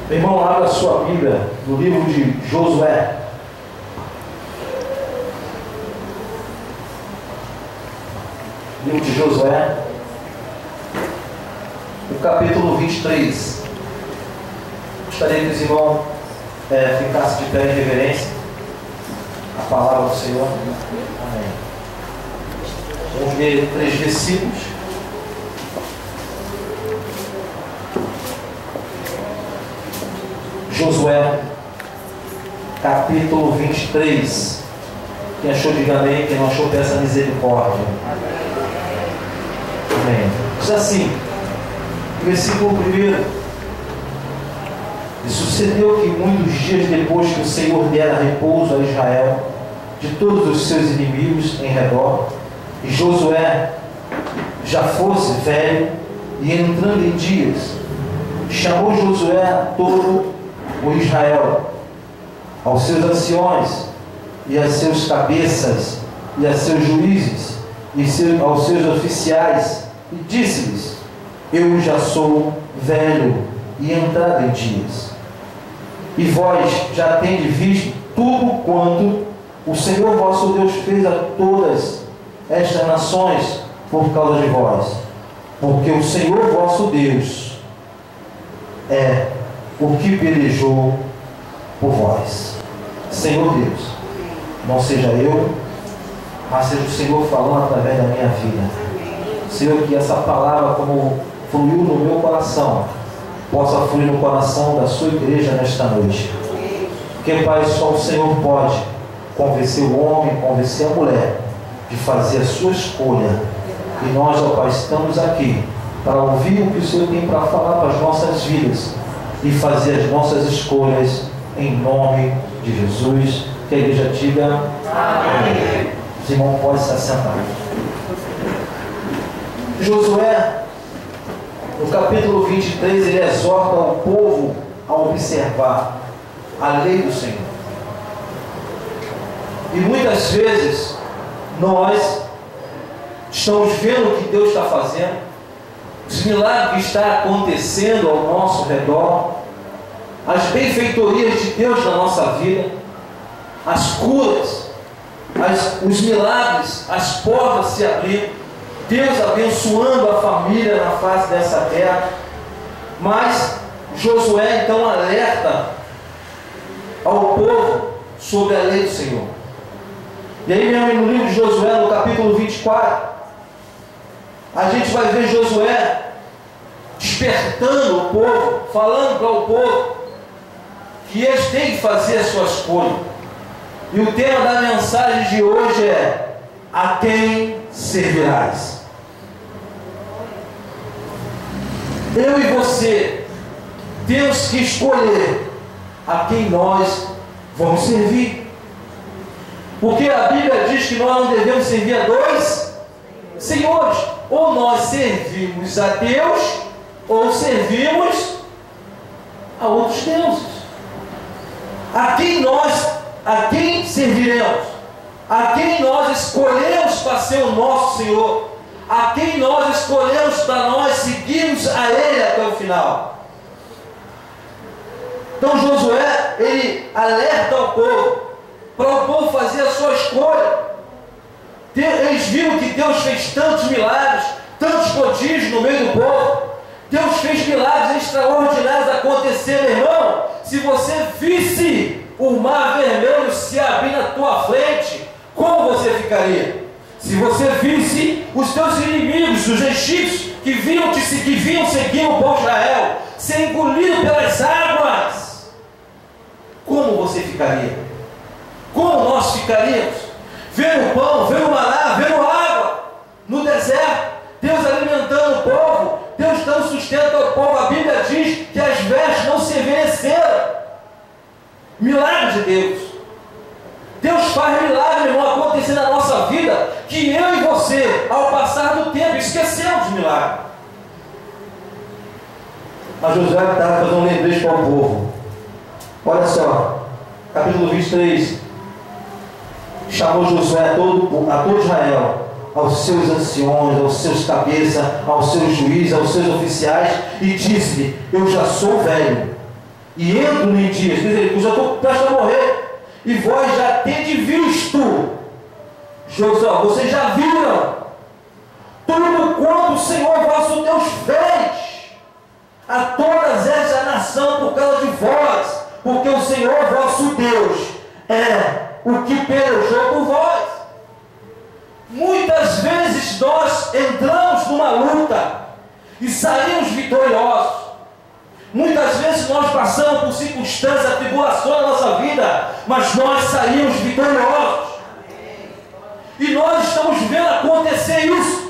Meu irmão, abra a sua Bíblia no livro de Josué. Livro de Josué, o capítulo 23. Gostaria que os irmãos ficassem de pé em reverência à palavra do Senhor. Amém. Vamos ler 3 versículos. Josué, capítulo 23. Quem achou, diga amém. Quem não achou, peça misericórdia. Amém. Diz assim, versículo 1: E sucedeu que muitos dias depois que o Senhor dera repouso a Israel de todos os seus inimigos em redor, e Josué já fosse velho e entrando em dias, chamou Josué a todo o Israel, aos seus anciões e a seus cabeças e a seus juízes e aos seus oficiais, e disse-lhes: Eu já sou velho e entrado em dias, e vós já tendes visto tudo quanto o Senhor vosso Deus fez a todas estas nações por causa de vós, porque o Senhor vosso Deus é o que pelejou por vós. Senhor Deus, não seja eu, mas seja o Senhor falando através da minha vida. Senhor, que essa palavra, como fluiu no meu coração, possa fluir no coração da sua igreja nesta noite. Porque, Pai, só o Senhor pode convencer o homem, convencer a mulher de fazer a sua escolha. E nós, ó Pai, estamos aqui para ouvir o que o Senhor tem para falar para as nossas vidas e fazer as nossas escolhas em nome de Jesus. Que a igreja diga amém. Os irmãos podem se assentar. Josué, no capítulo 23, ele exorta o povo a observar a lei do Senhor. E muitas vezes nós estamos vendo o que Deus está fazendo, os milagres que estão acontecendo ao nosso redor, as benfeitorias de Deus na nossa vida, as curas, os milagres, as portas se abrindo, Deus abençoando a família na face dessa terra. Mas Josué então alerta ao povo sobre a lei do Senhor. E aí mesmo no livro de Josué, no capítulo 24, a gente vai ver Josué despertando o povo, falando para o povo que eles têm que fazer a sua escolha. E o tema da mensagem de hoje é: a quem servirás? Eu e você temos que escolher a quem nós vamos servir. Porque a Bíblia diz que nós não devemos servir a 2 senhores. Ou nós servimos a Deus, ou servimos a outros deuses. A quem serviremos? A quem nós escolhemos para ser o nosso Senhor? A quem nós escolhemos para nós seguirmos a Ele até o final? Então Josué, ele alerta o povo, para o povo fazer a sua escolha. Eles viram que Deus fez tantos milagres, tantos prodígios no meio do povo. Deus fez milagres extraordinários acontecer, meu irmão. Se você visse o mar vermelho se abrir na tua frente, como você ficaria? Se você visse os teus inimigos, os egípcios, que vinham seguir o povo de Israel, ser engolido pelas águas, como você ficaria? Como nós ficaríamos? Vendo pão, vendo maná, vendo água no deserto, Deus alimentando o povo, Deus dando sustento ao povo. A Bíblia diz que as vestes não se envelheceram. Milagres de Deus. Deus faz milagres, irmão, acontecer na nossa vida, que eu e você, ao passar do tempo, esquecemos de milagre. Mas Josué estava fazendo um lembrete para o povo. Olha só, capítulo 23. Chamou Josué a todo Israel, aos seus anciões, aos seus cabeças, aos seus juízes, aos seus oficiais, e disse-lhe: Eu já sou velho e entro em dias, eu já estou prestes a morrer, e vós já tendes visto, Josué, vocês já viram tudo quanto o Senhor vosso Deus fez a todas essa nação por causa de vós, porque o Senhor vosso Deus é o que pelejou por vós. Muitas vezes nós entramos numa luta e saímos vitoriosos. Muitas vezes nós passamos por circunstâncias, tribulações na nossa vida, mas nós saímos vitoriosos. E nós estamos vendo acontecer isso.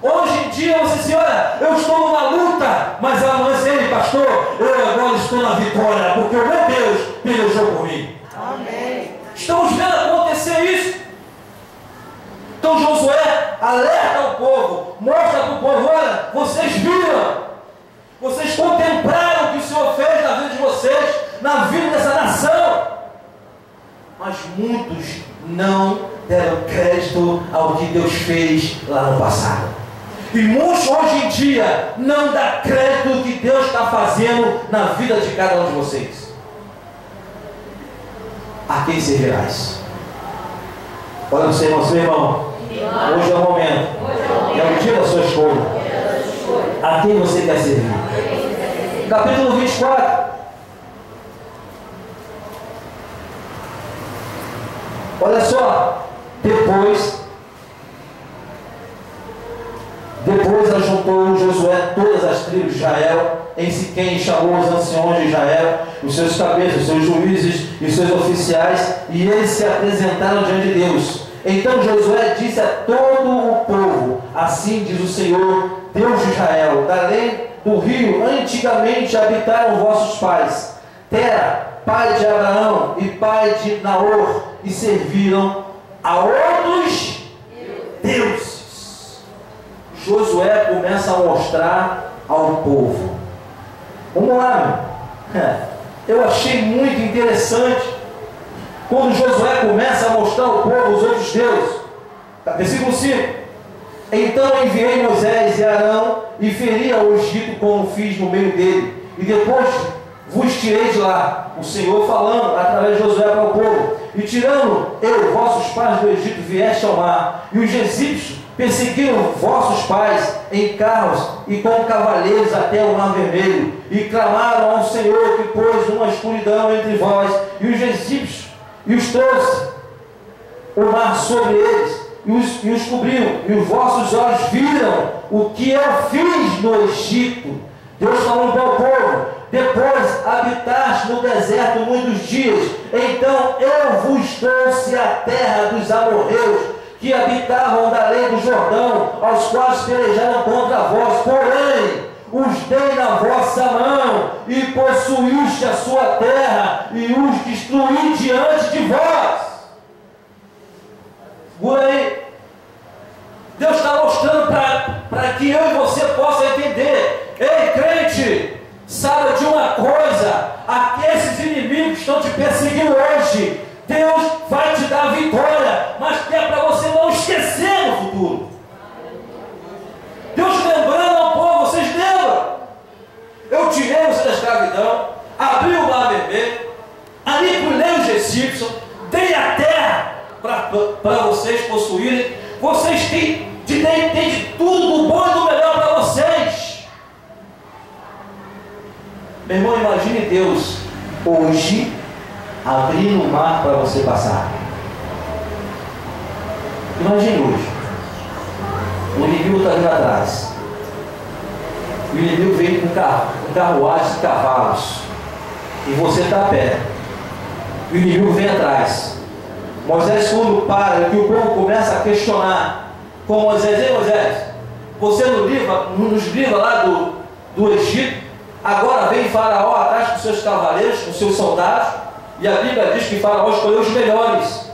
Hoje em dia você diz, olha, eu estou numa luta, mas amanhã você, pastor, eu agora estou na vitória, porque o meu Deus pelejou por mim. Amém. Estamos vendo acontecer isso. Então Josué alerta o povo, mostra para o povo, olha, vocês viram, vocês contemplaram o que o Senhor fez na vida de vocês, na vida dessa nação, mas muitos não deram crédito ao que Deus fez lá no passado, e muitos hoje em dia não dão crédito ao que Deus está fazendo na vida de cada um de vocês. A quem servirás? Olha para você, irmão, hoje é o momento, é o dia da sua escolha. A quem você quer servir? Capítulo 24. Olha só, depois ajuntou Josué todas as tribos de Israel em Siquém, e chamou os anciões de Israel, os seus cabeças, os seus juízes e os seus oficiais, e eles se apresentaram diante de Deus. Então Josué disse a todo o povo, assim diz o Senhor, Deus de Israel, da além do rio, antigamente habitaram vossos pais, Tera, pai de Abraão e pai de Naor, e serviram a outros deuses. Josué começa a mostrar ao povo. Vamos lá, meu. Eu achei muito interessante quando Josué começa a mostrar ao povo os outros deuses. Versículo 5. Então enviei Moisés e Arão e feri ao Egito como fiz no meio dele, e depois vos tirei de lá. O Senhor falando através de Josué para o povo. E tirando eu vossos pais do Egito, vieste ao mar, e os egípcios perseguiram vossos pais em carros e com cavaleiros até o mar vermelho, e clamaram ao Senhor, que pôs uma escuridão entre vós e os egípcios, e os trouxe o mar sobre eles, e os cobriu, e os vossos olhos viram o que eu fiz no Egito. Deus falando para o povo: depois habitaste no deserto muitos dias, então eu vos trouxe a terra dos amorreus, que habitavam da além do Jordão, aos quais pelejaram contra vós, porém os dei na vossa mão, e possuíste a sua terra, e os destruí diante de vós. Segura aí. Deus está mostrando para que eu e você possa entender. Ei, crente, saiba de uma coisa: aqueles inimigos que estão te perseguindo hoje, Deus vai te dar a vitória, mas que é para você não esquecer no futuro. Deus lembrando ao povo, vocês lembram? Eu tirei você da escravidão, abri o mar vermelho, aniquilei os egípcios, dei a terra para vocês possuírem. Vocês têm de tudo do bom e do melhor para vocês. Meu irmão, imagine Deus hoje abrindo o mar para você passar. Imagine hoje. O inimigo está vindo atrás. O inimigo vem com carruagens e cavalos, e você está a pé. O inimigo vem atrás. Moisés, quando para, que o povo começa a questionar com Moisés: ei Moisés, você nos livra lá do Egito, agora vem Faraó atrás com seus cavaleiros, com seus soldados, e a Bíblia diz que Faraó escolheu os melhores.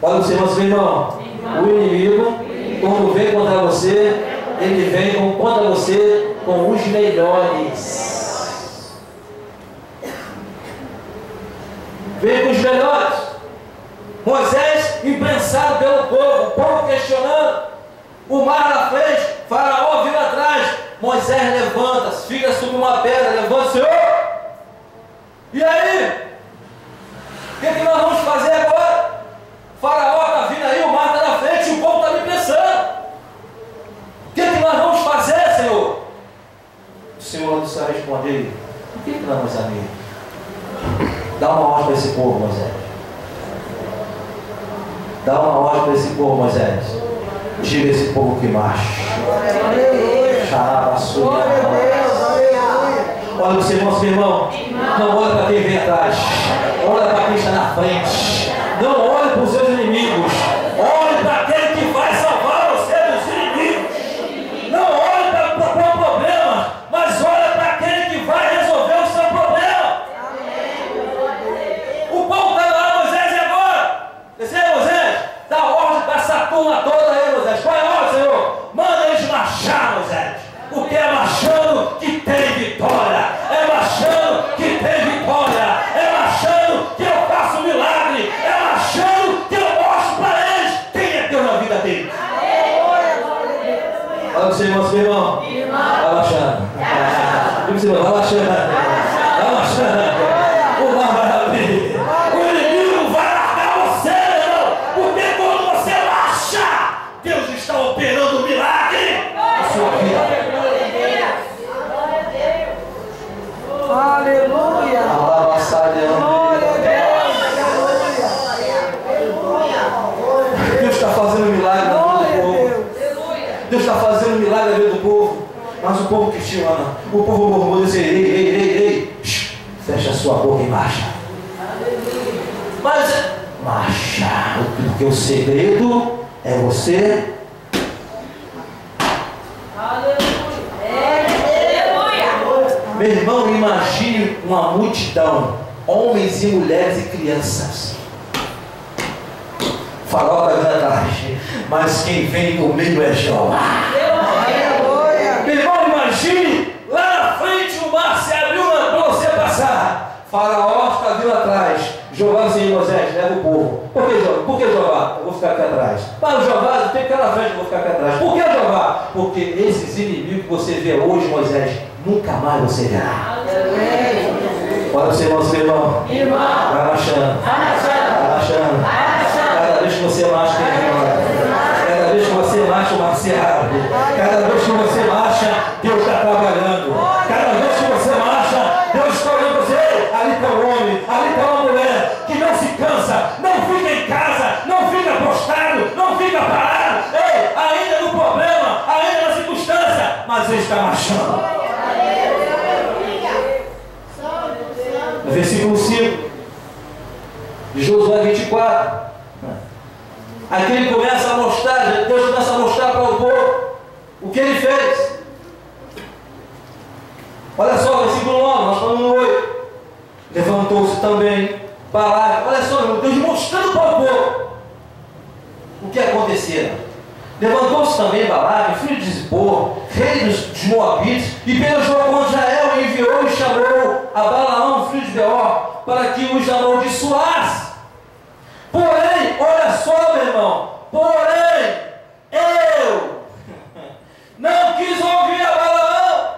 Olha você, meu irmão, o inimigo, quando vem contra você, ele vem contra você com os melhores. Vem com os melhores. Moisés imprensado pelo povo, o povo questionando, o mar na frente, Faraó vindo atrás. Moisés levanta-se, fica sobre uma pedra, levanta-se: Senhor, E aí? O que nós vamos fazer agora? Faraó está vindo aí, o mar está na frente, o povo está me pressando. O que nós vamos fazer, Senhor? O Senhor do céu respondeu: o que nós vamos fazer? Dá uma ordem para esse povo, Moisés. Dá uma ordem para esse povo, Moisés. Diga esse povo que marcha. Olha para o seu irmão, não olha para quem vem atrás, olha para quem está na frente. Não olhe para os seus inimigos, olhe para aquele que vai salvar você dos inimigos. Não olhe para o problema, mas olhe para aquele que vai resolver o seu problema. O povo está lá, Moisés, e agora? Desce aí, Moisés, dá ordem para essa turma toda aí, Moisés. Qual é a ordem, Senhor? Manda eles marchar, Moisés. Porque é marchando que tem vitória. É marchando que tem vitória. É marchando que eu faço milagre. É marchando que eu mostro para eles quem é Deus na vida deles. Olha para o seu irmão, vai marchando. Vai marchando. Vai marchando. O mar vai abrir. O inimigo vai largar você, irmão. Porque quando você marcha, Deus está operando um milagre na sua vida. Aleluia! Glória a Deus está fazendo milagre na vida do povo. Deus está fazendo milagre na vida do povo. Mas o povo questiona. O povo murmura e diz: ei, fecha a sua boca e marcha. Mas marcha, porque o segredo é você. Meu irmão, imagine uma multidão, homens e mulheres e crianças. Faraó está vindo atrás, mas quem vem comigo é Jeová. Meu irmão, imagine lá na frente o mar se abriu para você passar. Faraó está vindo atrás. Jeová disse: Moisés, leva o povo. Por que Jeová? Eu vou ficar aqui atrás. Mas Jeová, tem que ficar na frente, eu vou ficar aqui atrás. Por que Jeová? Porque esses inimigos que você vê hoje, Moisés, nunca mais você verá. Olha você, seu irmão. Vai marchando. Cada vez que você marcha, tem vitória. Cada vez que você marcha, o mar se abre. Cada vez que você marcha, Deus está trabalhando. Cada vez que você marcha, Deus está olhando você. Ali está um homem, ali está uma mulher que não se cansa, não fica em casa, não fica postado, não fica parado. Ei, ainda no problema, ainda na circunstância, mas ele está marchando. Versículo 5 de Josué 24. Aqui ele começa a mostrar, Deus começa a mostrar para o povo o que ele fez. Olha só, versículo 9, nós estamos no 8. Levantou-se também Balaque. Olha só, Deus mostrando para o povo o que acontecera. Levantou-se também Balaque, filho de Zippor, rei dos Moabitas, e pelejou contra Israel, e enviou e chamou a Balaão, filho de Beor, para que os amaldiçoasse. Porém, olha só, meu irmão, porém, eu não quis ouvir a Balaão,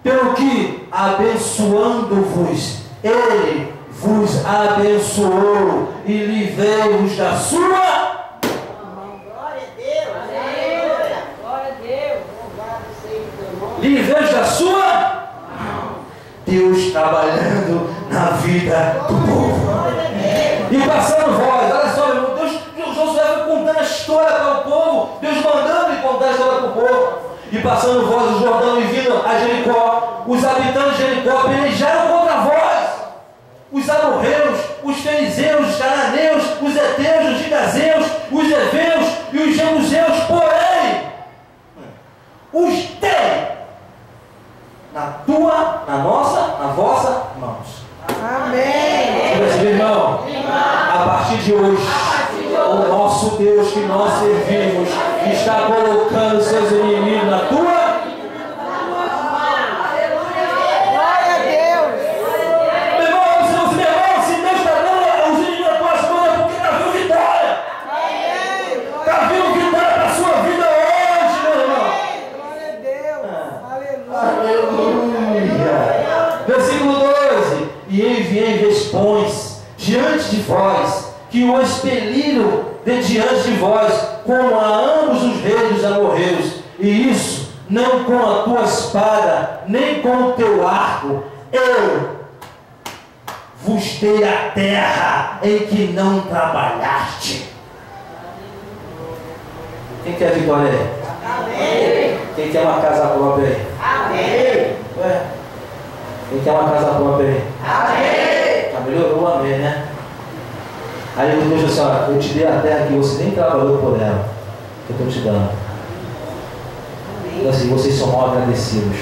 pelo que, abençoando-vos, ele vos abençoou e livrei-vos da sua. Livrei-vos da sua. Deus trabalhando na vida do povo. E passando voz, olha só, irmão, Deus, Josué foi contando a história para o povo, Deus mandando ele contar a história para o povo. E passando voz do Jordão e vindo a Jericó, os habitantes de Jericó pelejaram contra vós, os amorreus, os fariseus, os cananeus, os heteus, os gigazeus, os heveus e os jebuseus, porém, os tem na vossa mãos. Amém. Meu irmão, a partir de hoje, o nosso Deus que nós servimos está colocando seus inimigos na tua. Glória a Deus. Meu irmão, se Deus está dando os inimigos nas tuas mãos, é porque está vindo vitória. Está vindo vitória para a sua vida hoje, meu irmão. Glória a Deus. Aleluia. Aleluia. Versículo 12. enviei vespões diante de vós, que o expeliram de diante de vós, como a ambos os reis dos amorreus, e isso não com a tua espada, nem com o teu arco. Eu vos dei a terra em que não trabalhaste. Quem quer vitória aí? Amém. Quem quer uma casa própria aí? Amém. Ué? Quem quer uma casa própria aí? Amém. Já melhorou, amém, né? Aí Deus disse assim: olha, eu te dei a terra que você nem trabalhou por ela, que eu estou te dando. Então assim, vocês são mal agradecidos.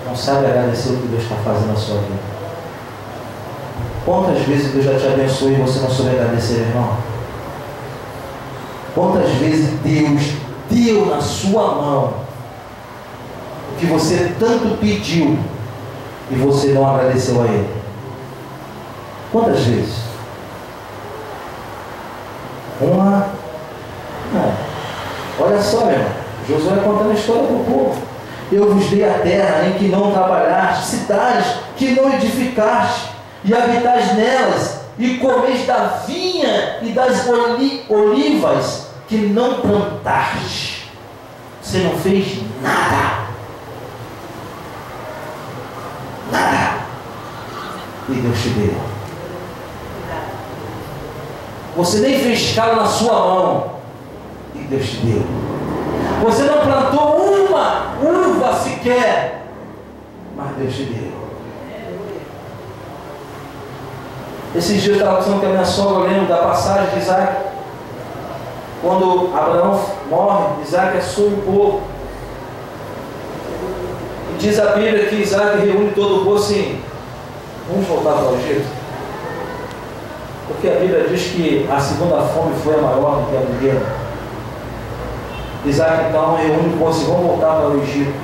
Não sabe agradecer o que Deus está fazendo na sua vida. Quantas vezes Deus já te abençoou e você não soube agradecer, irmão? Quantas vezes Deus deu na sua mão o que você tanto pediu e você não agradeceu a Ele? Quantas vezes? Uma? Não. Olha só, meu irmão. Josué contando a história para o povo. Eu vos dei a terra em que não trabalhaste, cidades que não edificaste, e habitais nelas, e comeis da vinha e das olivas que não plantaste. Você não fez nada. Nada. E Deus te deu. Você nem fez calo na sua mão, e Deus te deu. Você não plantou uma uva sequer, mas Deus te deu. Esses dias eu estava conversando com a minha sogra, eu lembro da passagem de Isaac. Quando Abraão morre, Isaac assume o povo. E diz a Bíblia que Isaac reúne todo o povo assim: vamos voltar para o Egito? Porque a Bíblia diz que a segunda fome foi a maior do que a primeira. Isaac então reúne o povo assim: vamos voltar para o Egito.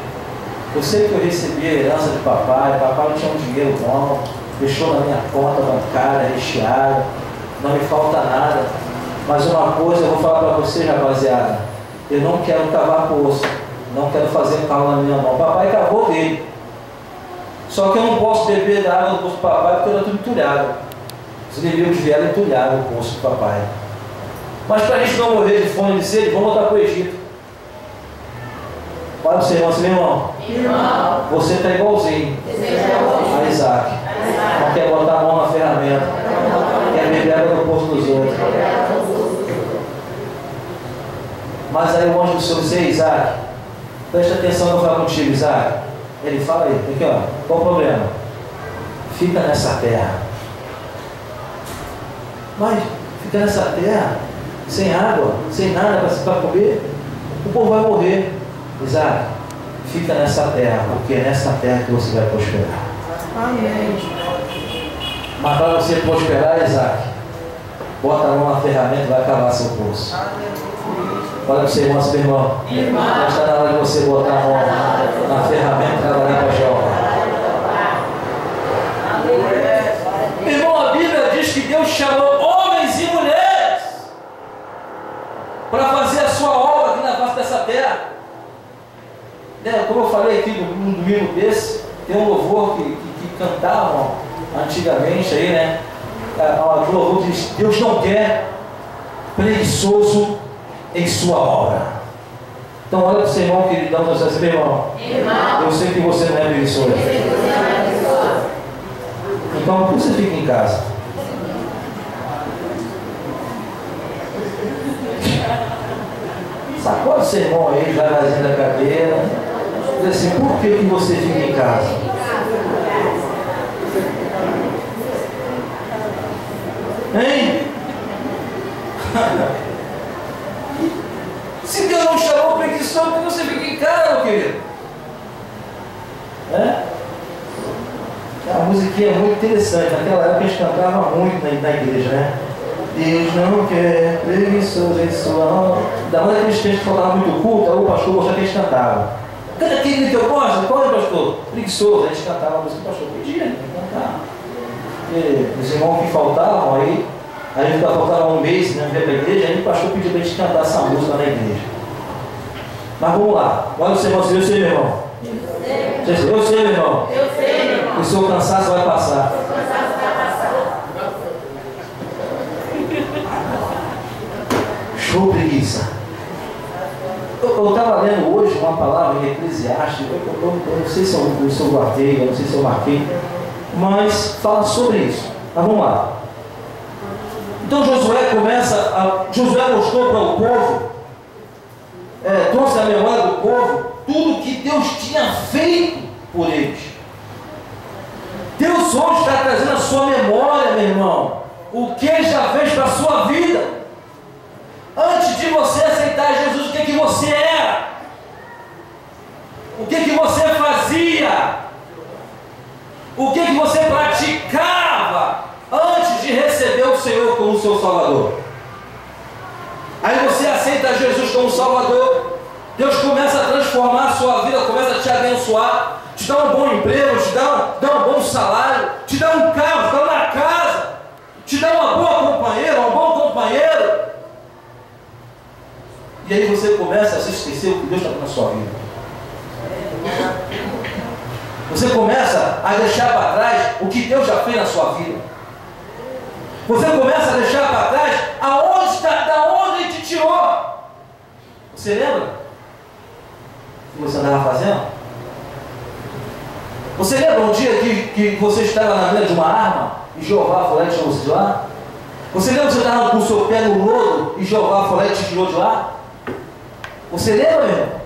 Eu sei que eu recebi a herança de papai não tinha um dinheiro bom, deixou na minha conta bancária, recheada, não me falta nada. Mas uma coisa eu vou falar para vocês, rapaziada: eu não quero cavar poço, não quero fazer carro na minha mão. Papai cavou dele. Só que eu não posso beber da água do poço do papai porque eu estou entulhado. Os inimigos vieram entulhar o poço do papai. Mas para a gente não morrer de fome e de sede, vamos voltar para o Egito. Olha para o seu irmão assim: meu irmão, você está igualzinho a Isaac. Não quer botar a mão na ferramenta, quer beber água no poço dos outros. Mas aí o anjo do Senhor disse: Isaac, preste atenção no que eu vou falar contigo, Isaac. Ele fala aí, aqui ó, qual o problema? Fica nessa terra. Mas fica nessa terra, sem água, sem nada para comer, o povo vai morrer. Isaac, fica nessa terra, porque é nessa terra que você vai prosperar. Amém. Mas para você prosperar, Isaac, bota a mão na ferramenta e vai cavar seu poço. Olha para você, irmão, seu irmão. Já está na hora de você botar a mão na ferramenta e trabalhar para Jeová. Irmão, a Bíblia diz que Deus chamou homens e mulheres para fazer a sua obra aqui na face dessa terra. Como eu falei aqui num domingo desse, tem um louvor que cantavam antigamente aí, né? O louvor diz: Deus não quer preguiçoso em sua obra. Então olha para o seu irmão, queridão, Deus diz: meu irmão, eu sei que você não é preguiçoso. Então por que você fica em casa? Sacode o seu irmão aí, já vazio da cadeira. Diz assim: por que você fica em casa? Hein? Se Deus não chamou preguiçoso, por que você fica em casa, meu querido? A musiquinha é muito interessante. Naquela época a gente cantava muito na igreja, né? Deus não quer preguiçoso em sua obra. Da maneira que a gente falava muito culto, aí o pastor gostava que a gente cantava. Canta aquele que eu gosto, qual é, pastor? Preguiçoso. A gente cantava a música, o pastor pedia, né? Cantava. E os irmãos que faltavam, aí a gente faltava um mês, né? Não ia para a igreja, aí o pastor pediu para a gente cantar essa música na igreja. Mas vamos lá, olha o seu irmão, eu sei, meu irmão. Eu sei, meu irmão. o seu cansaço vai passar. Show, preguiça. Eu estava lendo hoje uma palavra em Eclesiastes, eu não sei se eu guardei, eu não sei se eu marquei, mas fala sobre isso. Mas vamos lá. Então Josué mostrou para o povo, trouxe à memória do povo tudo que Deus tinha feito por eles. Deus hoje está trazendo a sua memória, meu irmão, o que Ele já fez para a sua vida. Antes de você aceitar Jesus, o que você era? O que você fazia? O que você praticava antes de receber o Senhor como seu Salvador? Aí você aceita Jesus como Salvador, Deus começa a transformar a sua vida, começa a te abençoar, te dá um bom emprego, te dá um bom salário, te dá um carro, te dá uma casa, te dá uma boa companheira, um bom companheiro. E aí você começa a se esquecer o que Deus está na sua vida. Você começa a deixar para trás o que Deus já fez na sua vida. Você começa a deixar para trás da onde Ele te tirou. Você lembra o que você andava fazendo? Você lembra um dia que você estava na beira de uma arma e Jeová foi lá e tirou você de lá? Você lembra que você estava com o seu pé no lodo e Jeová foi lá e te tirou de lá? Você lembra, meu irmão?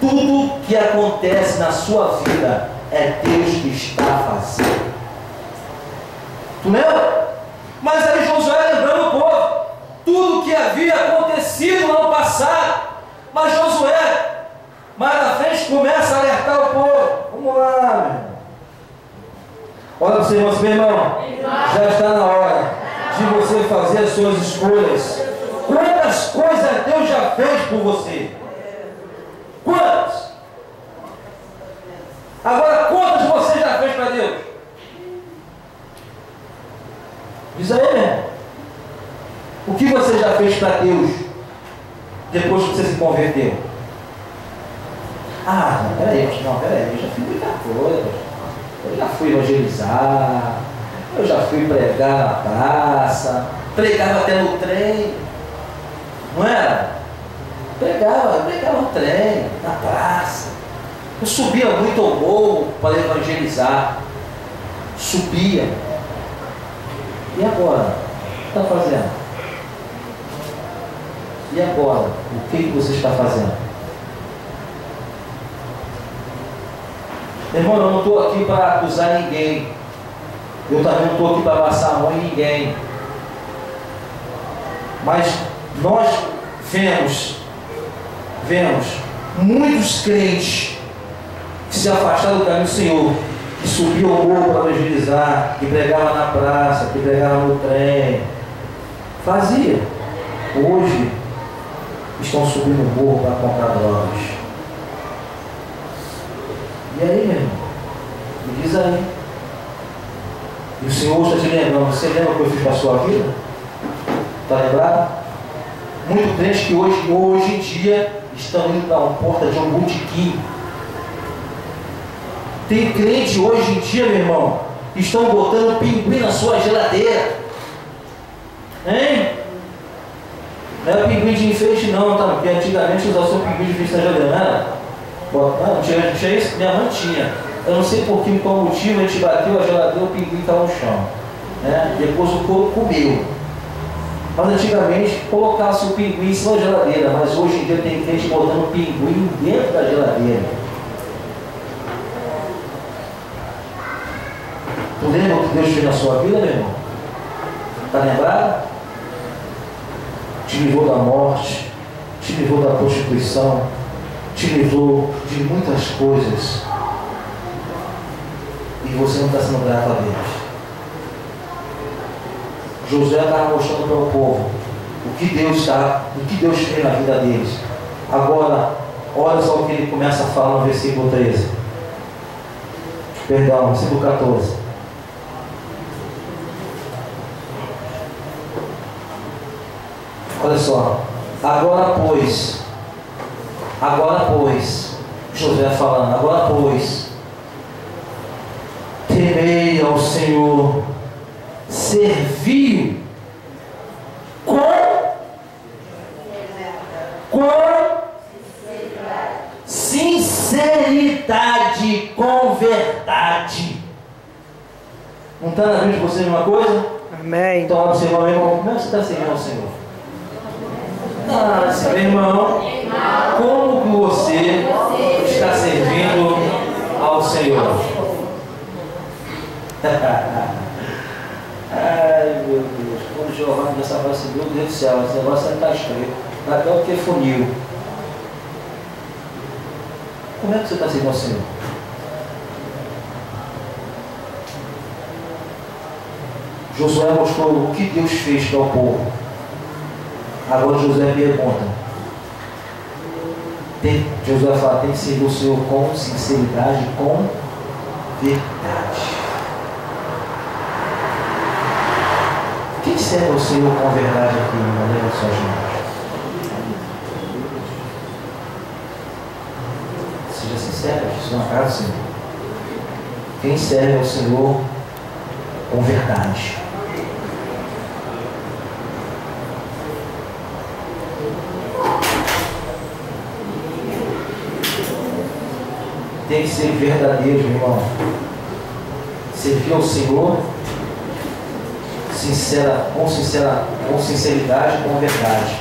Tudo que acontece na sua vida é Deus que está fazendo. Tu lembra? Mas aí Josué lembrando o povo tudo que havia acontecido no ano passado. Mas Josué, mais na frente, começa a alertar o povo. Vamos lá, meu irmão. Olha para você, meu irmão. Já está na hora de você fazer as suas escolhas. Quantas coisas Deus já fez por você? Quantas? Agora, quantas você já fez para Deus? Diz aí, né? O que você já fez para Deus depois que você se converteu? Peraí, eu já fiz muita coisa. Eu já fui evangelizar, eu já fui pregar na praça, pregava até no trem. Não era? Pregava no trem, na praça. Eu subia muito ao morro para evangelizar. Subia. E agora? O que está fazendo? E agora? O que você está fazendo? Irmão, eu não estou aqui para acusar ninguém. Eu também não estou aqui para passar a mão em ninguém. Mas nós vemos muitos crentes que se afastaram do caminho do Senhor, que subiam ao morro para evangelizar, que pregavam na praça, que pregavam no trem. Fazia. Hoje estão subindo o morro para comprar drogas. E aí, meu irmão? Me diz aí. E o Senhor está te lembrando. Você lembra o que eu fiz para a sua vida? Está lembrado? Muito crentes que hoje em dia estão indo para uma porta de um botequim. Tem crente hoje em dia, meu irmão, que estão botando pinguim na sua geladeira. Hein? Não é pinguim de enfeite não, tá? Porque antigamente usava só pinguim de enfeite na geladeira, não era? Não tinha isso? Minha mãe tinha. Eu não sei por que, qual motivo, a gente bateu a geladeira, o pinguim estava no chão. Né? Depois o couro comeu. Mas antigamente colocava-se o pinguim em cima da geladeira, mas hoje em dia tem gente botando pinguim dentro da geladeira. Tu lembra o que Deus fez na sua vida, meu irmão? Está lembrado? Te livrou da morte, te livrou da prostituição, te livrou de muitas coisas. E você não está sendo grato a Deus. Josué estava mostrando para o povo o que Deus fez na vida deles. Agora, olha só o que ele começa a falar no versículo 13. Perdão, versículo 14. Olha só. Agora pois, Josué falando, agora pois, Senhor, serviu com sinceridade, com verdade. Não está na mente de vocês uma coisa? Amém. Então, olha para o seu irmão, como é que você está servindo ao Senhor? Ah, meu irmão, como que você está servindo ao Senhor? Ai, meu Deus, quando o Giovanni começar a falar assim, meu Deus do céu, esse negócio está estranho, está até o que funil. Como é que você está servindo ao Senhor? Josué mostrou o que Deus fez para o povo. Agora Josué pergunta. Josué fala, tem que servir o Senhor com sinceridade, com verdade. Quem serve o Senhor com verdade aqui, na maneira de sua gente? Seja sincero, isso é uma casa do Senhor. Quem serve ao Senhor com verdade? Tem que ser verdadeiro, meu irmão. Servir ao Senhor com sinceridade, com verdade.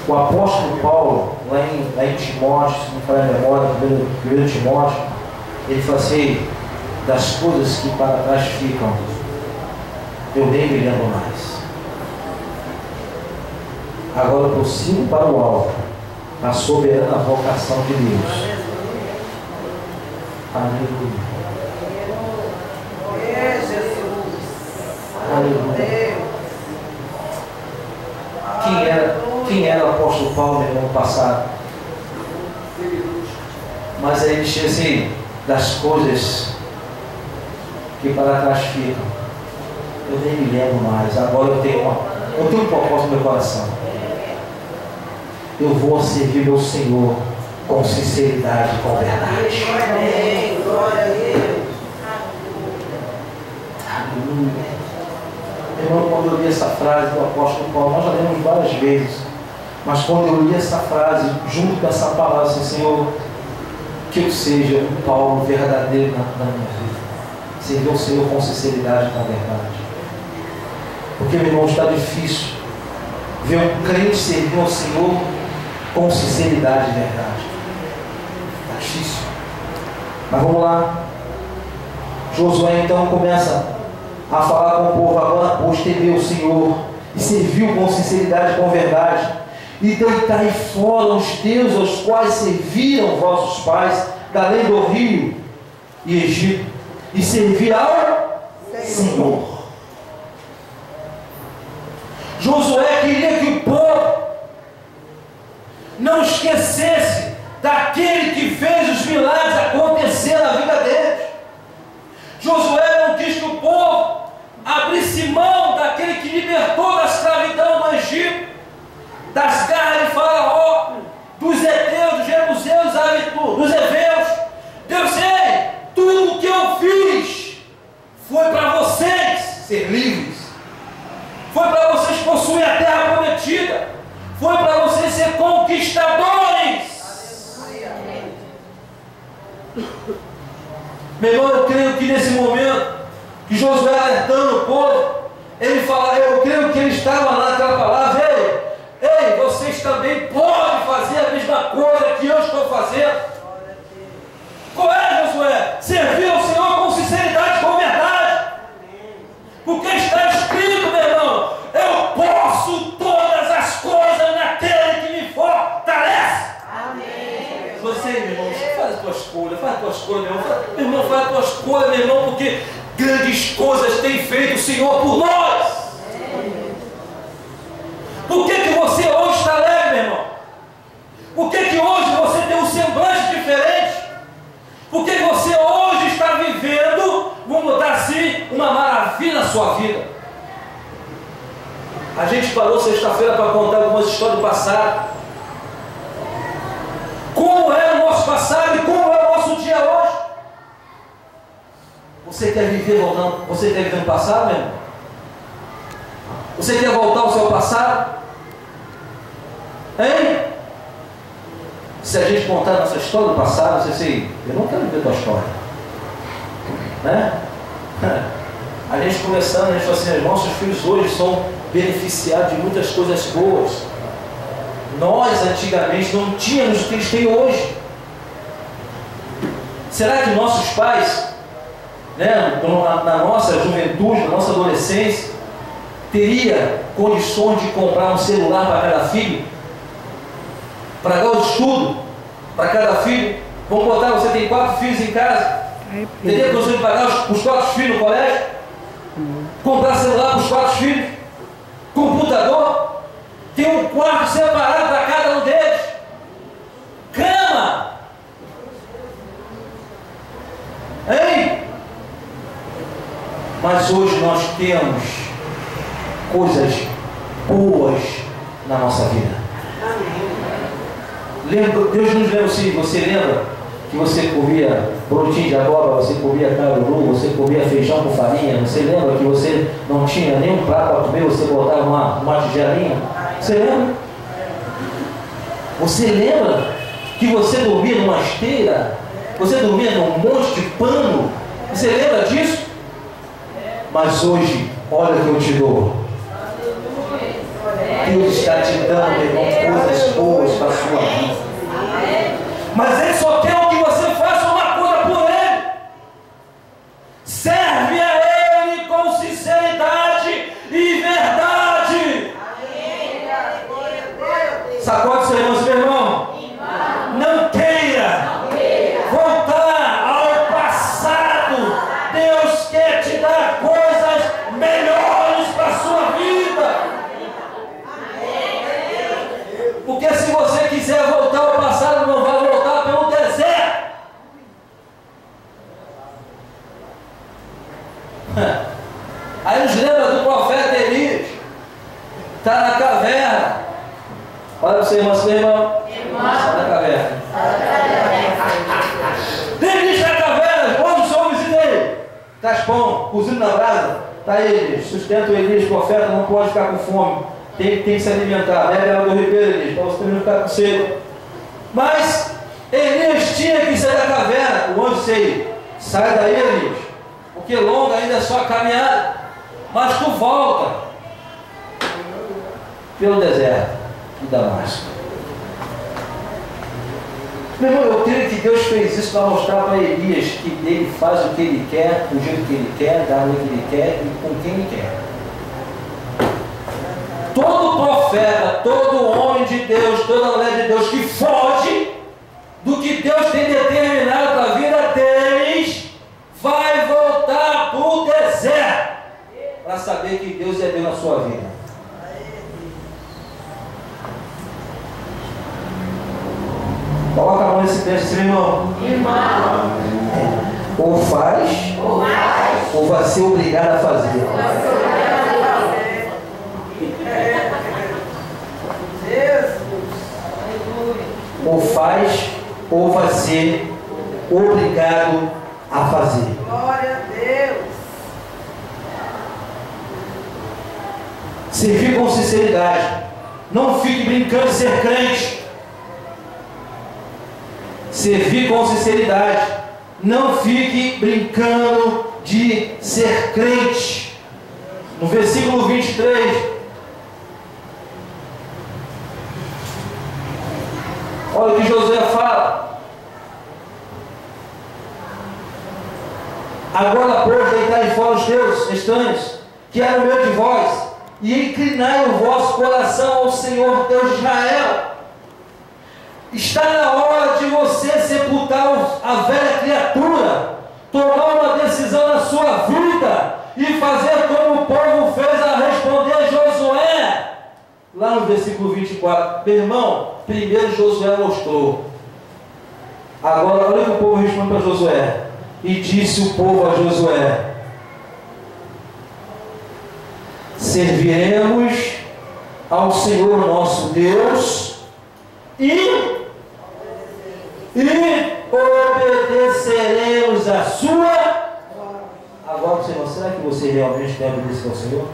O apóstolo Paulo, lá em Timóteo, se não falar a memória, 1 Timóteo, ele fala assim, das coisas que para trás ficam, eu nem me lembro mais. Agora eu prossigo para o alto, a soberana vocação de Deus. Aleluia. Aleluia. Quem era o apóstolo Paulo no ano passado? Mas aí ele diz assim, das coisas que para trás ficam, eu nem me lembro mais. Agora eu tenho um propósito no meu coração. Eu vou servir meu Senhor com sinceridade e com verdade. Amém. Glória a Deus. Aleluia. Irmão, quando eu li essa frase do apóstolo Paulo, nós já lemos várias vezes, mas quando eu li essa frase, junto com essa palavra, assim, Senhor, que eu seja um Paulo verdadeiro na minha vida. Servir ao Senhor com sinceridade e com verdade. Porque, meu irmão, está difícil ver um crente servir ao Senhor com sinceridade e verdade. Está difícil. Mas vamos lá. Josué então começa a falar com o povo, agora pois temeu o Senhor e serviu com sinceridade e com verdade, e deitai fora os deuses aos quais serviram vossos pais, da além do rio e Egito, e servir ao Senhor. Josué queria que o povo não esquecesse daquele que fez os milagres acontecer na vida deles. Josué não quis que o povo abrisse mão daquele que libertou da escravidão do Egito, das garras de Faraó, dos heteus, dos jebuseus, dos heveus. Deus, ei, tudo o que eu fiz foi para vocês ser livres, foi para vocês possuir a terra prometida, foi para vocês ser conquistadores. Meu irmão, eu creio que nesse momento que Josué alertando o povo, ele fala, eu creio que ele estava lá naquela palavra, ei, vocês também podem fazer a mesma coisa que eu estou fazendo. Qual é, Josué? Servir ao Senhor com sinceridade, com verdade. Porque está escrito, meu irmão, eu posso todas as coisas naquele que me fortalece. Amém. Você, meu irmão, faz a tua escolha, meu irmão, faz a tua escolha, meu irmão, porque grandes coisas tem feito o Senhor por nós. Por que você hoje está alegre, meu irmão? Por que hoje você tem um semblante diferente? Por que você hoje está vivendo, vamos botar assim, uma maravilha na sua vida? A gente parou sexta-feira para contar algumas histórias do passado. Como é o nosso passado e como é o nosso dia hoje? Você quer viver voltando? Você quer viver no passado, meu irmão? Você quer voltar ao seu passado? Hein? Se a gente contar nossa história do passado, você assim, eu não quero viver tua história. Né? A gente conversando, a gente fala assim, nossos filhos hoje são beneficiados de muitas coisas boas. Nós antigamente não tínhamos o que eles têm hoje. Será que nossos pais, né, na nossa juventude, na nossa adolescência, teria condições de comprar um celular para cada filho? Para dar o estudo para cada filho? Vamos botar, você tem 4 filhos em casa, teria condições de pagar os 4 filhos no colégio? Comprar celular para os 4 filhos? Computador? Tem um quarto separado para cada um deles? Cama? Hein? Mas hoje nós temos coisas boas na nossa vida. Lembra, Deus nos lembra assim, você lembra que você comia brotinho de abóbora, você comia caruru, você comia feijão com farinha, você lembra que você não tinha nenhum prato para comer, você botava uma tigelinha? Você lembra? Você lembra que você dormia numa esteira? Você dormia num monte de pano? Você lembra disso? Mas hoje, olha o que eu te dou. Deus está te dando, irmão, coisas boas para a sua vida. Mas Ele só quer que você faça uma coisa por Ele. Serve a Ele com sinceridade e verdade. Sacode seu irmão, meu irmão. Não queira voltar ao passado. Deus quer te dar coisas melhores para a sua vida. Porque se você quiser voltar ao passado, não vai voltar pelo deserto. Aí nos lembra do profeta Elias. Está na caverna. Olha para você, irmão, seu irmão. Está na caverna. Elias está na caverna. Onde o Senhor visita ele? Traz pão, cozido na brasa. Está Elias. Sustenta o Elias, profeta, não pode ficar com fome. Tem que se alimentar, bebe água do ribeiro, Elias, para você também não ficar com sede. Mas Elias tinha que sair da caverna. O anjo disse: sai daí, Elias, porque longa ainda é só a caminhada, mas tu volta pelo deserto de Damasco. Meu irmão, eu creio que Deus fez isso para mostrar para Elias que ele faz o que ele quer, do jeito que ele quer, da maneira que ele quer e com quem ele quer. Todo profeta, todo homem de Deus, toda mulher de Deus que foge do que Deus tem determinado para a vida deles, vai voltar para o deserto para saber que Deus é Deus na sua vida. Coloca a mão nesse texto, assim, irmão. Ou faz, ou vai ser obrigado a fazer. Ou faz, ou vai ser obrigado a fazer. Glória a Deus. Servir com sinceridade. Não fique brincando de ser crente. Servir com sinceridade. Não fique brincando de ser crente. No versículo 23. Olha o que Josué fala. Agora, pois, deitai fora os teus estranhos, que era o meu de vós, e inclinai o vosso coração ao Senhor Deus de Israel. Está na hora de você sepultar a velha criatura, tomar uma decisão na sua vida e fazer como o povo fez a responder Josué. Lá no versículo 24, meu irmão, primeiro Josué mostrou. Agora olha o que o povo responde para Josué. E disse o povo a Josué: serviremos ao Senhor nosso Deus e obedeceremos a sua você realmente tem obedecido ao Senhor?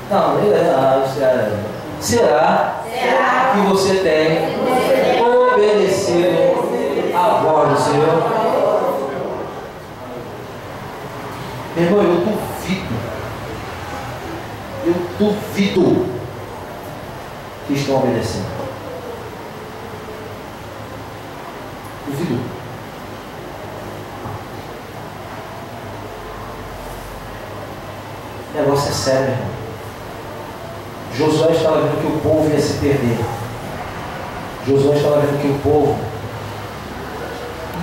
Não, será que você tem obedecido à voz do Senhor? Meu irmão, eu duvido que estão obedecendo. Duvido. O negócio é sério, irmão. Josué estava vendo que o povo ia se perder. Josué estava vendo que o povo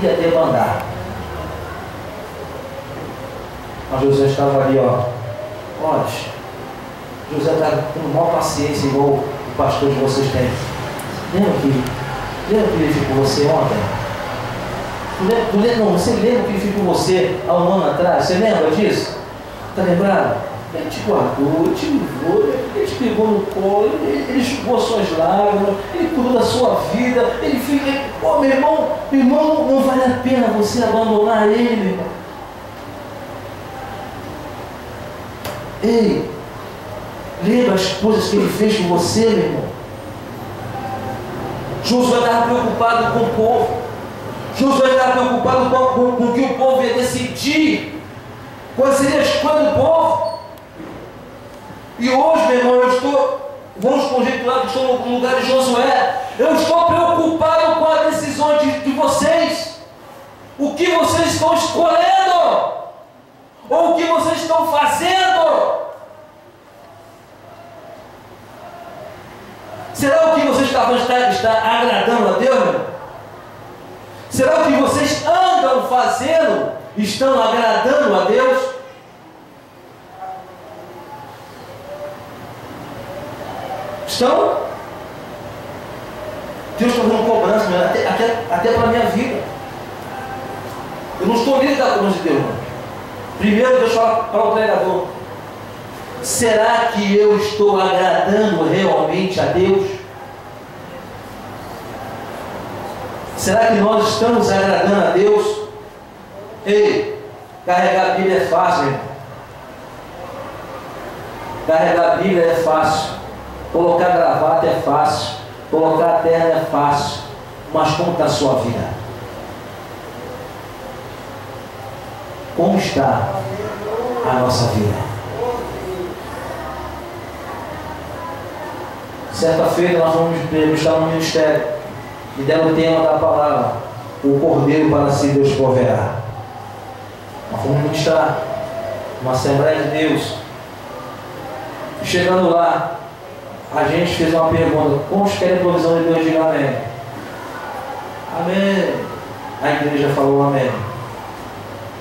ia debandar. Mas Josué estava ali, ó. Olha, Josué está com maior paciência, igual o pastor de vocês tem. Lembra que ele ficou com você ontem? Você lembra que ele ficou com você há um ano atrás? Você lembra disso? Está lembrado? Ele te guardou, ele te livrou, ele te pegou no colo, ele enxugou suas lágrimas, ele cuidou da sua vida, ele fica. Oh, meu irmão, não vale a pena você abandonar ele, meu irmão. Ei, lembra as coisas que ele fez com você, meu irmão? Josué estava preocupado com o povo. Josué estava preocupado com o que o povo ia decidir. Quais seriam as coisas do povo? E hoje, meu irmão, vamos conjecturar que estou no lugar de Josué. Eu estou preocupado com as decisões de vocês. O que vocês estão escolhendo? Ou o que vocês estão fazendo? Será o que vocês está agradando a Deus, meu irmão? Será o que vocês andam fazendo estão agradando a Deus? Estão? Deus está dando cobrança, até para a minha vida. Eu não estou livre da cobrança de Deus, não. Primeiro Deus fala para o pregador: será que eu estou agradando realmente a Deus? Será que nós estamos agradando a Deus? Ei, carregar a Bíblia é fácil, irmão. Carregar a Bíblia é fácil. Colocar gravata é fácil. Colocar terno é fácil. Mas como está a sua vida? Como está a nossa vida? Certa feita nós vamos estar no ministério e deram o tema da palavra: o cordeiro para si Deus proverá. Nós fomos ministrar uma Assembleia de Deus. E chegando lá, a gente fez uma pergunta: como querem a provisão de Deus? Diga amém. Amém. A igreja falou amém.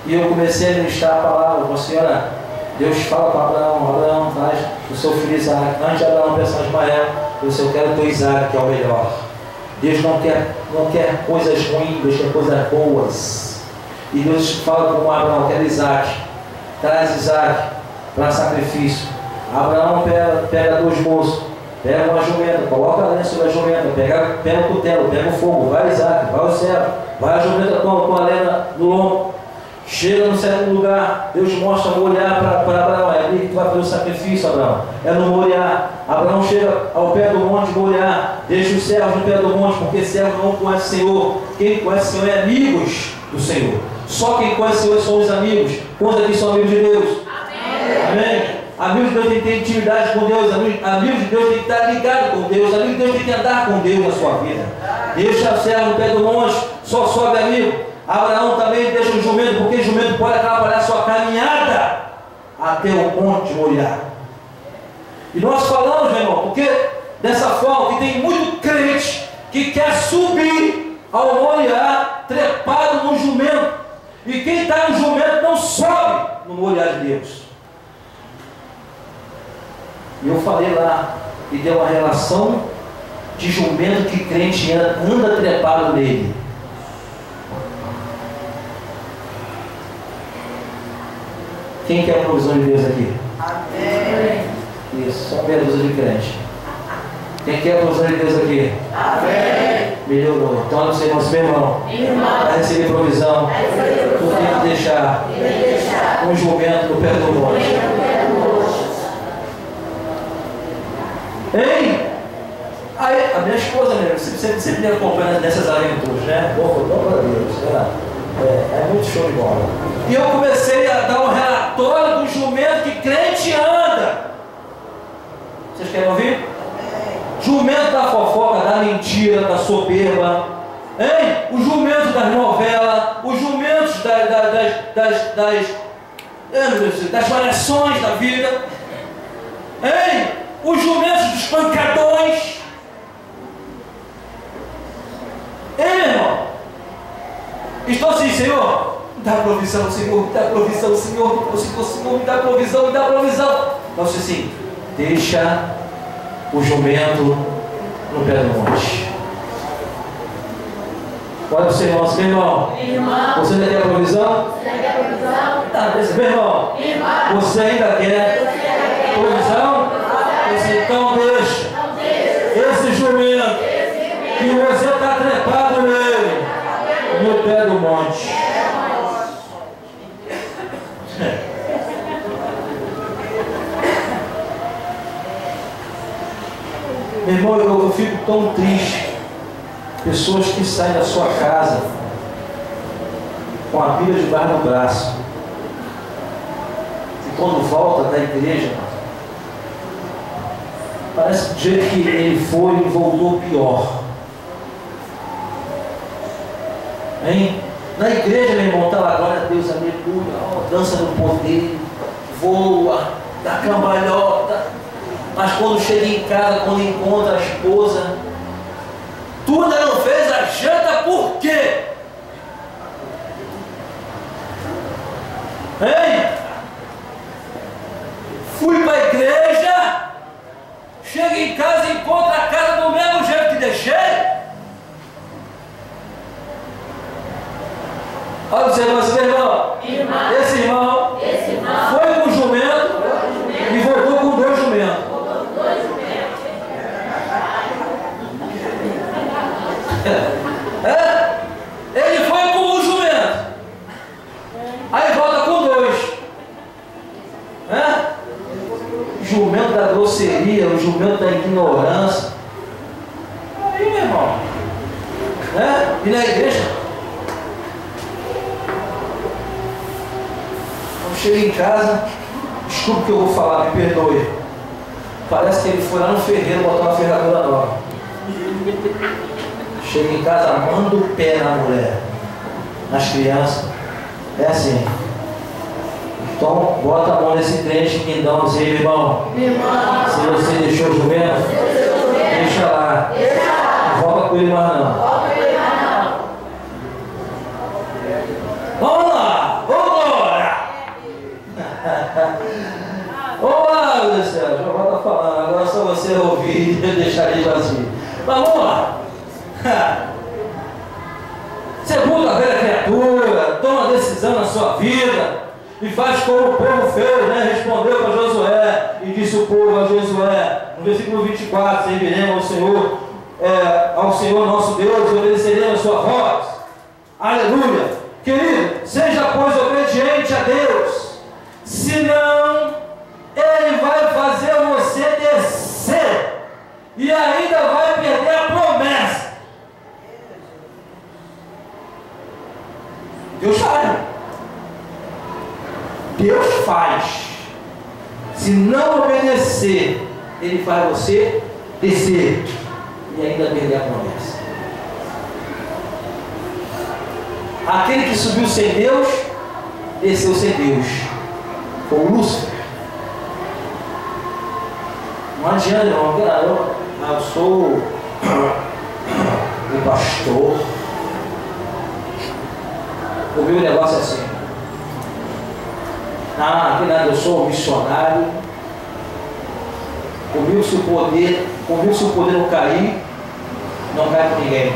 E eu comecei a ministrar a palavra. Falei: senhora, Deus fala para Abraão: Abraão, traz o seu filho Isaac. Antes de Abraão pensar em Ismael, eu disse: eu quero o teu Isaac, que é o melhor. Deus não quer coisas ruins, Deus quer coisas boas. E Deus fala com Abraão: quero Isaac, traz Isaac para sacrifício. Abraão pega 2 moços, pega uma jumenta, coloca a lenha sobre a jumenta, pega o cutelo, pega o fogo, vai Isaac, vai o céu, vai a jumenta com a lenha no lombo. Chega num certo lugar, Deus mostra Moriá para Abraão: é ali que tu vai fazer o sacrifício, Abraão. É no Moriá. Abraão chega ao pé do monte Moriá, deixa os servos no pé do monte, porque servos não conhece o Senhor. Quem conhece o Senhor é amigos do Senhor. Só quem conhece o Senhor são os amigos. Quantos aqui são amigos de Deus? Amém. Amém. Amigos de Deus tem que ter intimidade com Deus. Amigos de Deus tem que estar ligado com Deus. Amigos de Deus tem que andar com Deus na sua vida. Deixa o servo no pé do monte, só sobe amigo. Abraão também deixa o jumento, porque o jumento pode atrapalhar a sua caminhada até o monte Moriá. E nós falamos, meu irmão, porque dessa forma que tem muito crente que quer subir ao Moriá trepado no jumento, e quem está no jumento não sobe no Moriá de Deus. E eu falei lá, e deu uma relação de jumento que crente anda trepado nele. Quem quer a provisão de Deus aqui? Amém. Isso, só meia dúzia de crente. Quem quer a provisão de Deus aqui? Amém. Melhorou. Então, olha o Senhor, meu irmão. Para receber provisão, tu tem que deixar um jumento no pé do monte. Hein? Aí, a minha esposa, né, sempre me acompanha nessas aventuras, né? Glória a Deus. É muito show de bola. E eu comecei a dar um relatório do jumento que crente anda. Vocês querem ouvir? Jumento da fofoca, da mentira, da soberba, hein? O jumento das novelas, os jumentos das variações da vida, hein? Os jumentos dos pancadões, hein, meu irmão? Estou assim, Senhor, me dá provisão, Senhor, me dá provisão, Senhor, Senhor, me dá provisão, me dá provisão. Então, assim, deixa o jumento no pé do monte. Olha para o seu irmão, meu irmão. Você ainda quer a provisão? Tá, meu irmão. Você ainda quer provisão? Então deixa esse jumento que você está trepado nele no pé do monte. Meu irmão, eu fico tão triste. Pessoas que saem da sua casa com a Bíblia debaixo do braço e quando volta da igreja, parece que do jeito que ele foi, ele voltou pior. Hein? Na igreja, meu irmão, está lá, glória a Deus, aleluia, dança no poder, voa, dá cambalhota. Mas quando chega em casa, quando encontra a esposa, tu ainda não fez a janta, por quê? Hein? Fui para a igreja, chega em casa e encontra a casa do mesmo jeito que deixei. Olha o seu irmão, esse irmão foi com o jumento e voltou com 2 jumentos. Ele foi com um jumento, aí volta com 2. Jumento da grosseria, o jumento da ignorância. Aí, meu irmão, e na igreja, quando chega em casa, desculpa o que eu vou falar, me perdoe, parece que ele foi lá no ferreiro botar uma ferradura nova. Chega em casa, manda o pé na mulher, nas crianças. É assim. Então, bota a mão nesse crente lindão, diz aí, meu irmão. Se você deixou o jumento, deixa lá. Não volta com ele mais não. Vamos lá, vamos embora. Vamos lá, meu Deus do céu, já volta falando. Agora só você ouvir e deixar ele vazio. Mas vamos lá. Sepulta a velha criatura, toma decisão na sua vida e faz como o povo fez, né? Respondeu para Josué e disse o povo a Josué, no versículo 24: serviremos ao Senhor nosso Deus e obedeceremos a sua voz. Aleluia! Querido, seja pois obediente a Deus, senão Ele vai fazer você descer e ainda vai perder a promessa. Deus faz. Deus faz. Se não obedecer, Ele faz você descer e ainda perder a promessa. Aquele que subiu sem Deus, desceu sem Deus. Foi o Lúcifer. Não adianta, irmão, eu sou o pastor. O meu negócio é assim. Eu sou um missionário. Comigo se o poder não cair, não cai com ninguém.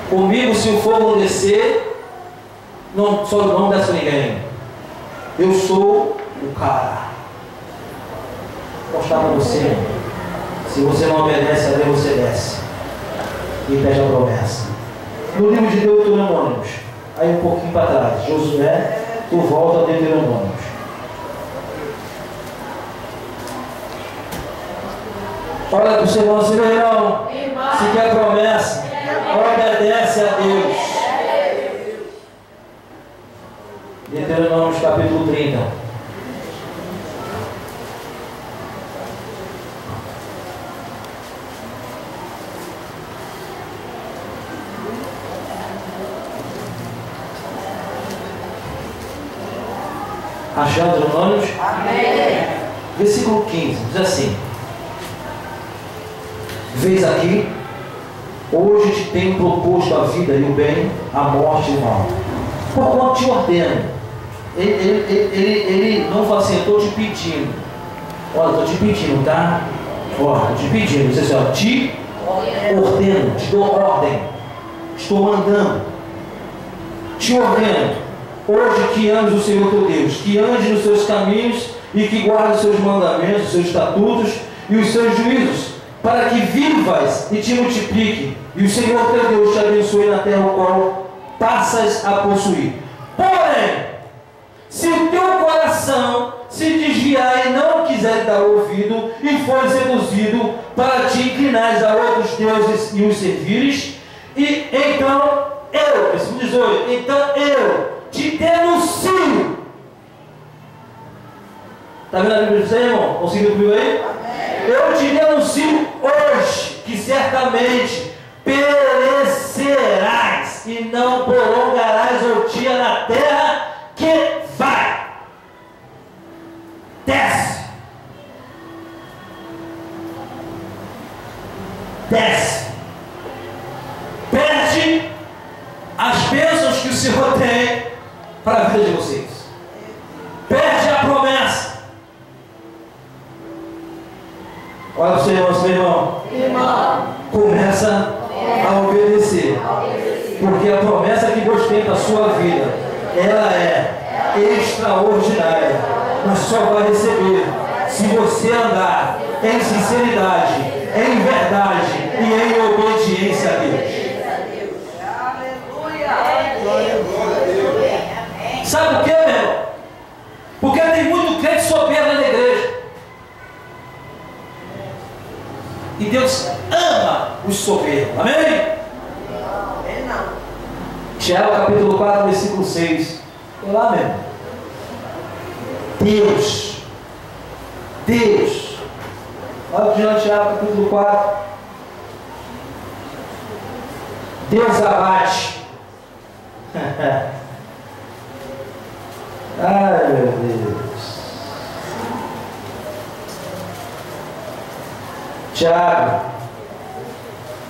Comigo se o fogo não descer, não desce com ninguém. Eu sou o cara. Vou mostrar para você. Se você não obedece a Deus, você desce e pede a promessa. No livro de Deuteronômios, aí um pouquinho para trás, Josué, tu volta a Deuteronômios. Olha para o seu irmão, meu irmão, se quer promessa, obedece a Deus. Deuteronômios capítulo 30. Achando Deuteronômios? Amém. Versículo 15, diz assim: Vês aqui, hoje te tenho proposto a vida e o bem, a morte e o mal. Porquanto te ordeno. Ele não fala assim, estou te pedindo. Olha, estou te pedindo, tá? Olha, estou te pedindo. Diz assim, ó, te ordeno, te dou ordem. Estou mandando. Te ordeno. Hoje que ames o Senhor teu Deus, que andes nos seus caminhos e que guarde os seus mandamentos, os seus estatutos e os seus juízos, para que vivas e te multiplique, e o Senhor teu Deus te abençoe na terra o qual passas a possuir. Porém, se o teu coração se desviar e não quiser dar ouvido, e for seduzido para te inclinares a outros deuses e os servires, e então eu, versículo 18, então eu te denuncio. Está vendo a Bíblia dizer, irmão? Conseguiu comigo aí? Amém. Eu te denuncio hoje que certamente perecerás e não prolongarás o dia na terra que vai. Desce. Desce. Perde as bênçãos que o Senhor tem para a vida de vocês. Perde a promessa. Olha para o seu irmão, começa a obedecer. Porque a promessa que Deus tem para a sua vida, ela é extraordinária. Mas só vai receber se você andar em sinceridade, em verdade e em obediência a Deus. Sabe por quê, meu irmão? Porque tem muito crente soberbo na igreja. E Deus ama os soberbos. Amém? Tiago capítulo 4, versículo 6. Foi lá mesmo. Deus. Olha para Tiago capítulo 4. Deus abate. Ai, meu Deus. Tiago,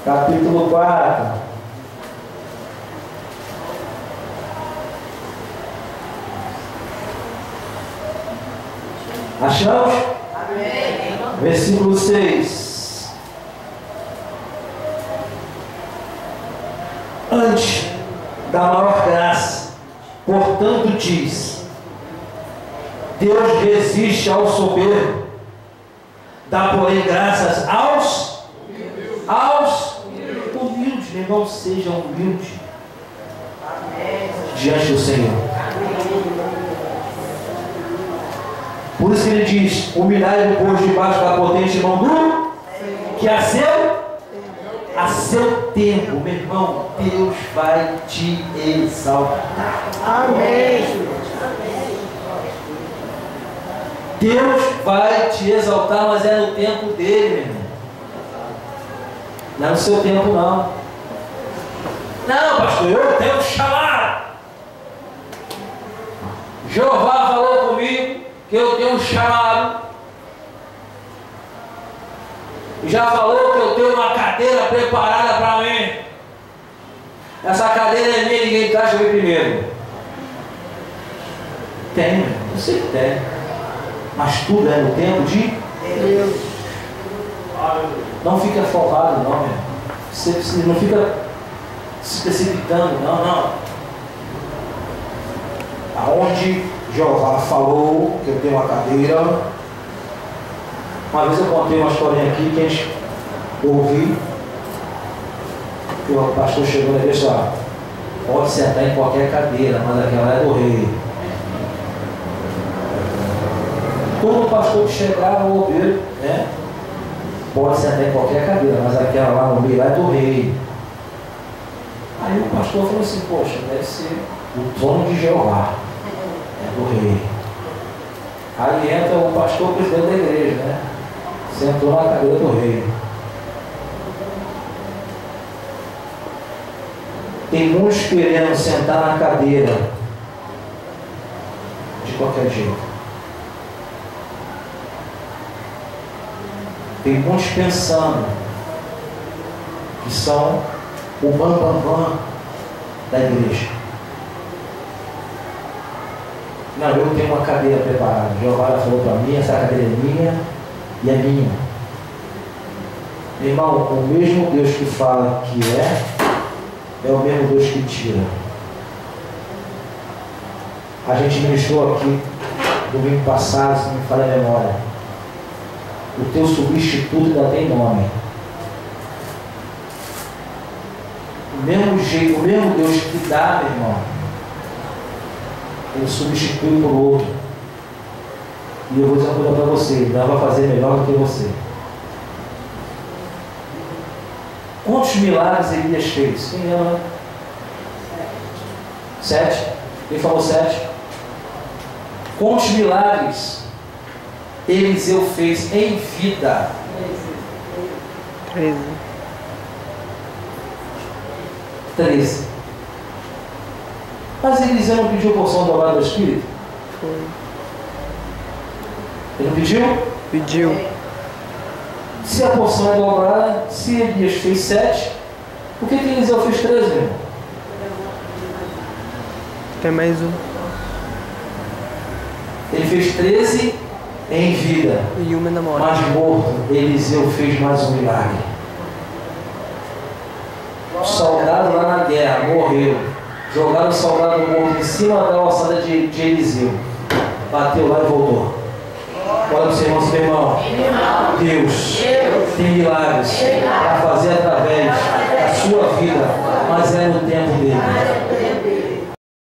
capítulo 4. Achamos? Amém. Versículo 6. Antes da maior graça, portanto diz: Deus resiste ao soberbo, dá porém graças aos humildes. Meu irmão, seja humilde diante do Senhor. Por isso que ele diz: humilhai o posto debaixo da potente mão do que a seu tempo, meu irmão, Deus vai te exaltar. Amém. Deus vai te exaltar, mas é no tempo dele, meu irmão. Não é no seu tempo, não. Não, pastor, eu tenho chamado. Jeová falou comigo que eu tenho um chamado. Já falou que eu tenho uma cadeira preparada para mim. Essa cadeira é minha, ninguém traz para mim primeiro. Tem, eu sei que tem. Mas tudo é no tempo de Deus. Não fica afobado, não, meu. Você não fica se precipitando, não. Aonde Jeová falou que eu tenho uma cadeira, Uma vez eu contei uma historinha aqui que a gente ouviu, que o pastor chegou na igreja lá, pode sentar em qualquer cadeira, mas aquela é do rei. Todo pastor que chegava ouviu, né? Pode sentar em qualquer cadeira, mas aquela lá no meio lá é do rei. Aí o pastor falou assim, poxa, deve ser o trono de Jeová, é do rei. Aí entra o pastor presidente da igreja, né? Sentou na cadeira do rei. Tem muitos querendo sentar na cadeira de qualquer jeito. Tem muitos pensando que são o bam da igreja. Não, eu tenho uma cadeira preparada. Jeová falou para mim, essa cadeira é minha e é minha. Irmão, o mesmo Deus que fala que é o mesmo Deus que tira. A gente ministrou aqui domingo passado, se não me falha a memória. O teu substituto ainda tem nome. O mesmo jeito, o mesmo Deus que dá, meu irmão, ele substitui por outro. E eu vou dizer uma coisa para você, ele não vai fazer melhor do que você. Quantos milagres Elias fez? Quem lembra? 7. Quem falou 7? Quantos milagres Eliseu fez em vida? 13. Mas Eliseu não pediu porção dobrada do Espírito? Foi. Ele não pediu? Pediu. Se a porção é dobrada, se Elias fez 7, por que Eliseu fez 13, meu irmão? Tem mais um. Ele fez 13 em vida. E uma namorada. Mas morto, Eliseu fez mais um milagre. O soldado lá na guerra morreu. Jogaram o soldado morto em cima da ossada de Eliseu. Bateu lá e voltou. Olha para o seu irmão, Deus tem milagres para fazer através da sua vida, mas é no tempo dele.